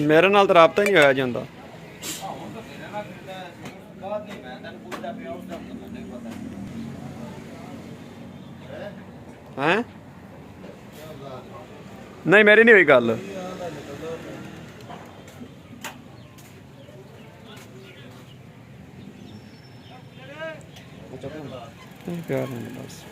मेरे नाल तो राबता ही नहीं होया जांदा। हैं नहीं मेरी नहीं हुई गल। प्यार नहीं बस।